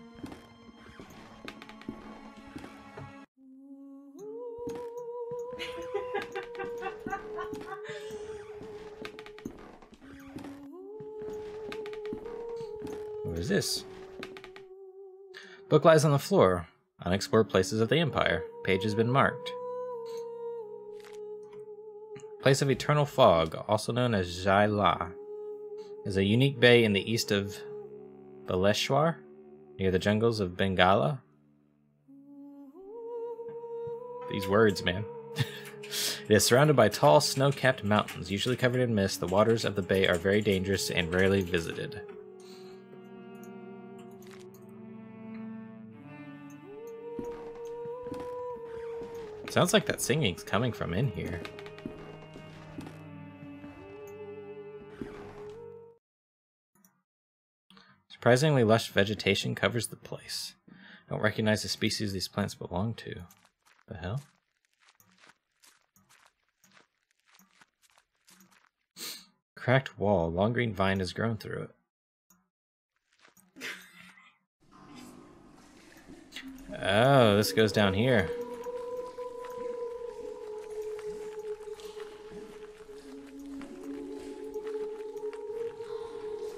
What is this? Book lies on the floor. Unexplored Places of the Empire. Page has been marked. Place of Eternal Fog, also known as Jai La, is a unique bay in the east of Baleshwar, near the jungles of Bengala. These words, man. It is surrounded by tall, snow-capped mountains, usually covered in mist. The waters of the bay are very dangerous and rarely visited. Sounds like that singing's coming from in here. Surprisingly lush vegetation covers the place. I don't recognize the species these plants belong to. The hell? Cracked wall. Long green vine has grown through it. Oh, this goes down here.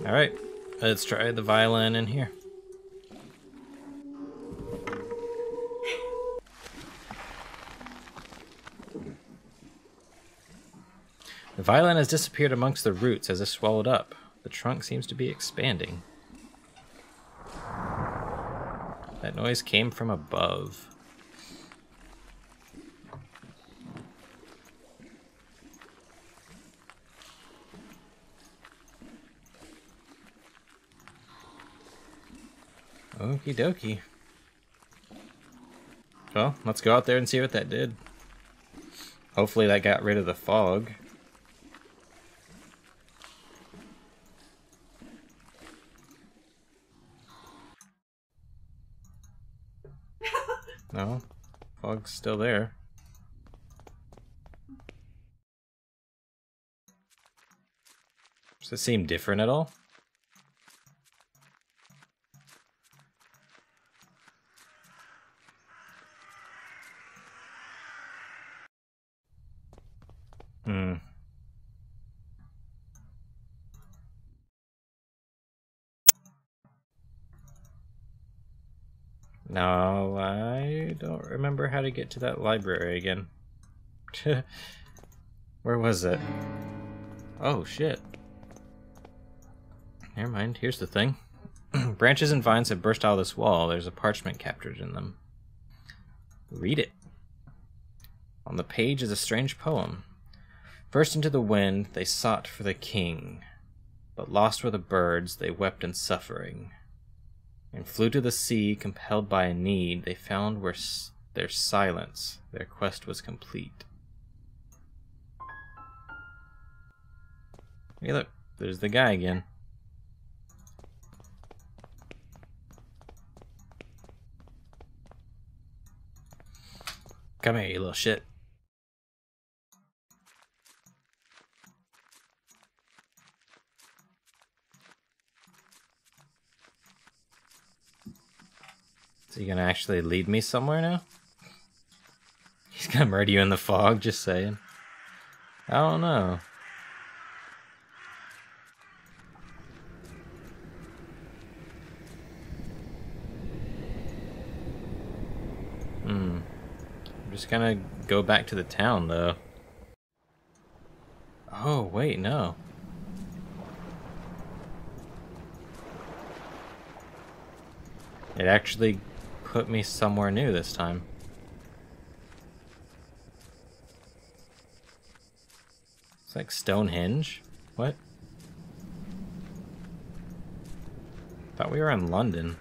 Alright, let's try the violin in here. The violin has disappeared amongst the roots as if swallowed up. The trunk seems to be expanding. That noise came from above. Okie dokie. Well, let's go out there and see what that did. Hopefully that got rid of the fog. No, fog's still there. Does it seem different at all? No, I don't remember how to get to that library again. Where was it? Oh, shit. Never mind, here's the thing. Branches and vines have burst out of this wall. There's a parchment captured in them. Read it. On the page is a strange poem. First into the wind, they sought for the king. But lost were the birds, they wept in suffering. And flew to the sea, compelled by a need. They found where their silence, their quest was complete. Hey look, there's the guy again. Come here, you little shit. So you gonna actually lead me somewhere now? He's gonna murder you in the fog, just saying. I don't know. I'm just gonna go back to the town, though. Oh, wait, no. It actually put me somewhere new this time. It's like Stonehenge. What? Thought we were in London.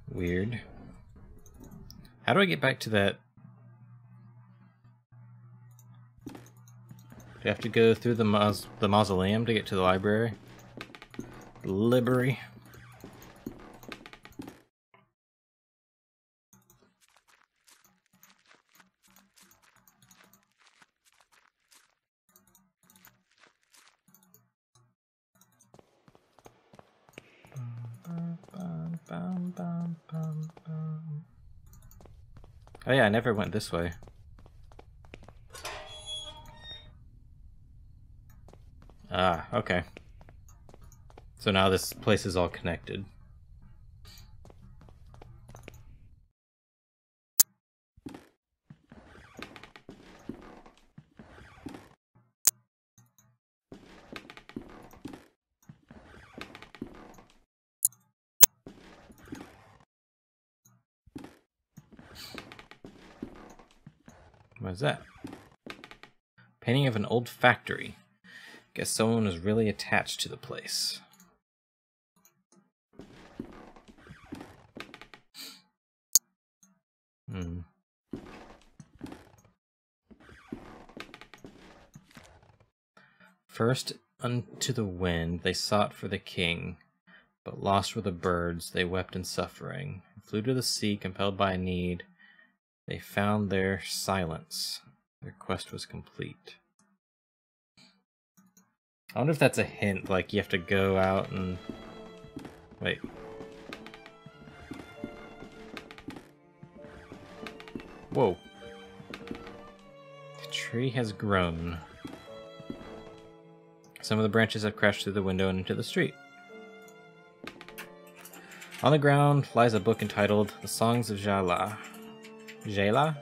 Weird. How do I get back to that? Do you have to go through the mausoleum to get to the library? Library. Oh yeah, I never went this way. Ah, okay. So now this place is all connected. What is that? Painting of an old factory. Guess someone was really attached to the place. First unto the wind they sought for the king, but lost were the birds, they wept in suffering. Flew to the sea, compelled by need. They found their silence. Their quest was complete. I wonder if that's a hint, like you have to go out and... Wait. Whoa. The tree has grown. Some of the branches have crashed through the window and into the street. On the ground lies a book entitled The Songs of Jala. Jala?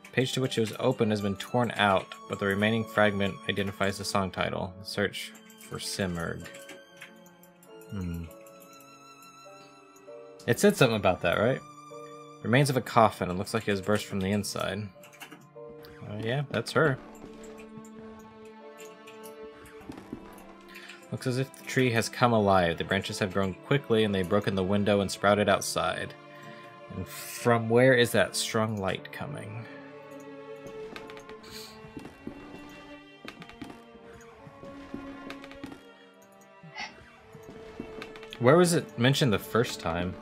The page to which it was open has been torn out, but the remaining fragment identifies the song title. Search for Simurg. It said something about that, right? Remains of a coffin. It looks like it was burst from the inside. Oh yeah, that's her. Looks as if the tree has come alive. The branches have grown quickly and they've broken the window and sprouted outside. And from where is that strong light coming? Where was it mentioned the first time?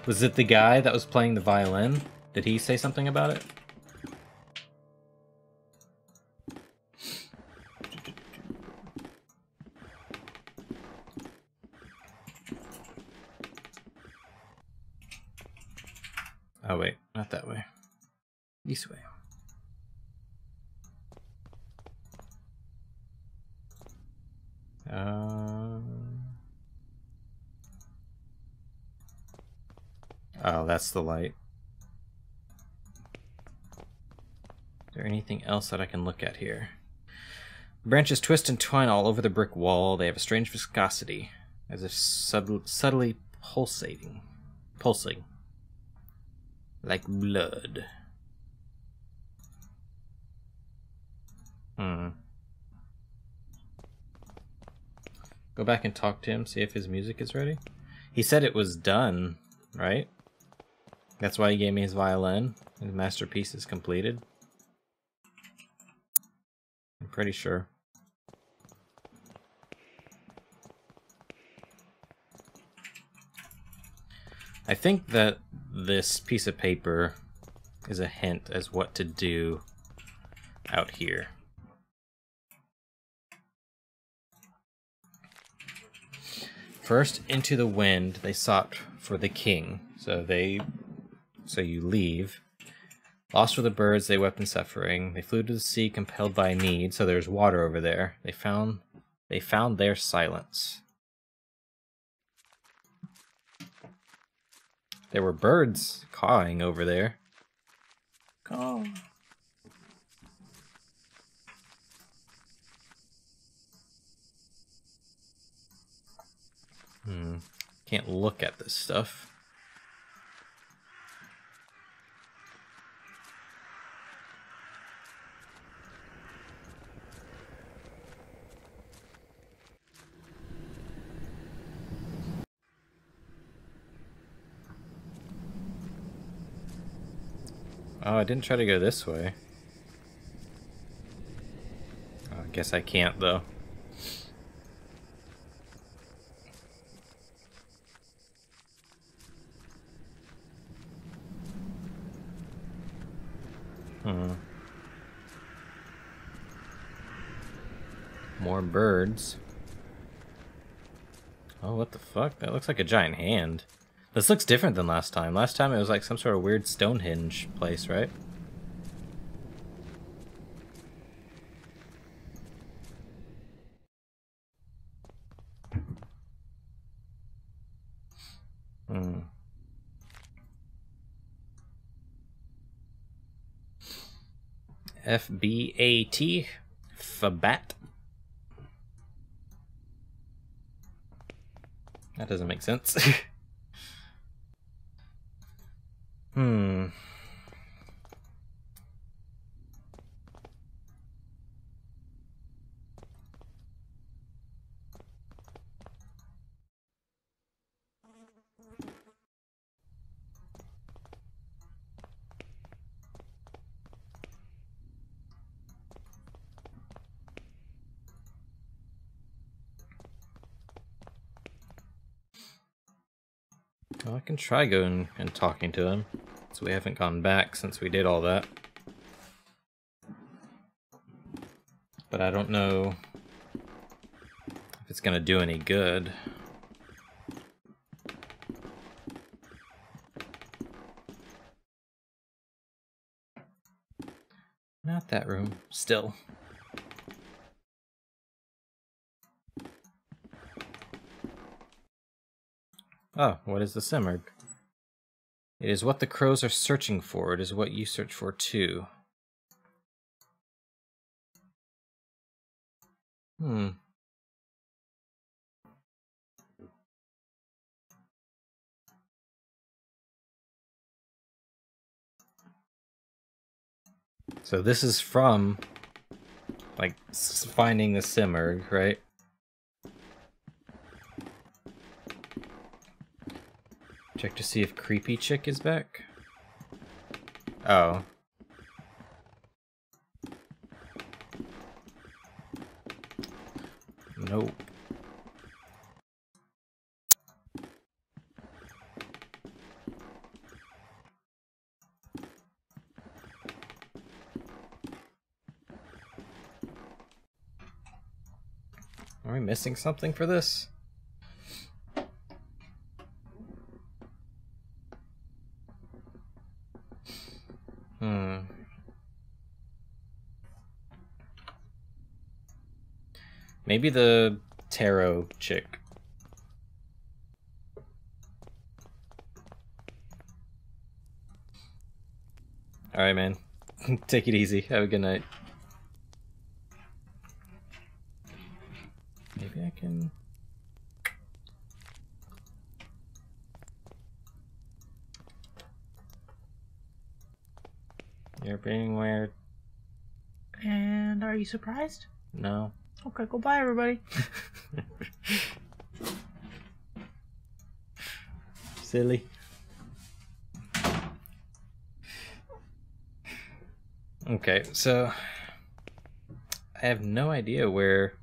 Was it the guy that was playing the violin? Did he say something about it? Oh wait, not that way. This way. Oh, that's the light. Is there anything else that I can look at here? Branches twist and twine all over the brick wall. They have a strange viscosity, as if subtly pulsing, like blood. Go back and talk to him, see if his music is ready. He said it was done, right? That's why he gave me his violin. His masterpiece is completed. I'm pretty sure. I think that this piece of paper is a hint as what to do out here. First, into the wind, they sought for the king. So you leave. Lost for the birds, they wept in suffering. They flew to the sea, compelled by need. So there's water over there. They found their silence. There were birds cawing over there. Caw. Can't look at this stuff. Oh, I didn't try to go this way. Oh, I guess I can't, though. More birds. Oh, what the fuck? That looks like a giant hand. This looks different than last time. Last time it was like some sort of weird Stonehenge place, right? FBAT. Fabat. That doesn't make sense. Well, I can try going and talking to him. So we haven't gone back since we did all that. But I don't know if it's gonna do any good. Not that room. Still. Oh, what is the Simurg? It is what the crows are searching for. It is what you search for too. So this is from, like, finding the Simurg, right? Check to see if Creepy Chick is back. Oh. Nope. Are we missing something for this? Maybe the tarot chick. Alright, man. Take it easy. Have a good night. I can... You're being weird. And are you surprised? No. Okay, goodbye, everybody. Silly. Okay, so I have no idea where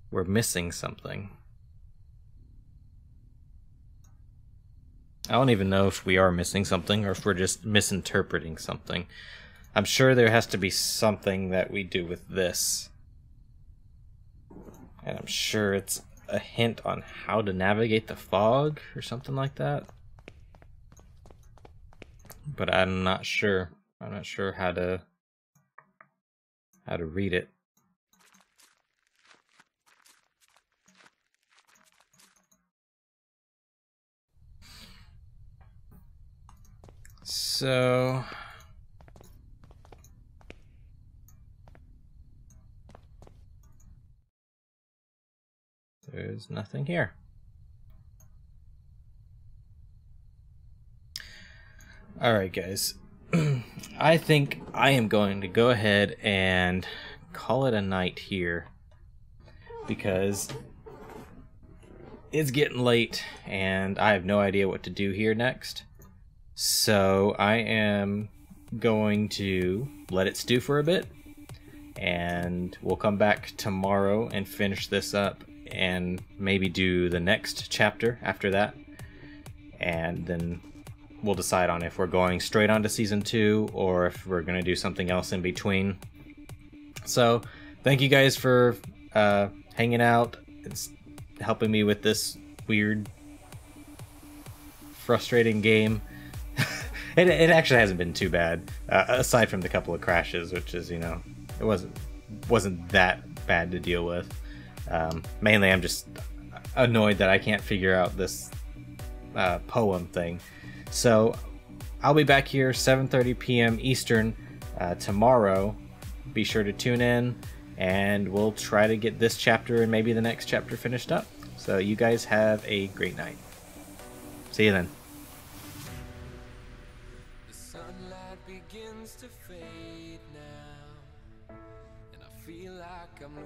we're missing something. I don't even know if we are missing something or if we're just misinterpreting something. I'm sure there has to be something that we do with this. And I'm sure it's a hint on how to navigate the fog or something like that. But I'm not sure. I'm not sure how to read it. So there's nothing here. Alright guys, I think I am going to go ahead and call it a night here because it's getting late and I have no idea what to do here next. So I am going to let it stew for a bit and we'll come back tomorrow and finish this up and maybe do the next chapter after that, and then we'll decide on if we're going straight on to season 2 or if we're going to do something else in between. So thank you guys for hanging out. It's helping me with this weird, frustrating game. It actually hasn't been too bad, aside from the couple of crashes, which is, you know, it wasn't that bad to deal with. Mainly I'm just annoyed that I can't figure out this poem thing. So I'll be back here 7:30 p.m. Eastern tomorrow. Be sure to tune in and we'll try to get this chapter and maybe the next chapter finished up. So you guys have a great night. See you then. The sunlight begins to fade now, and I feel like I'm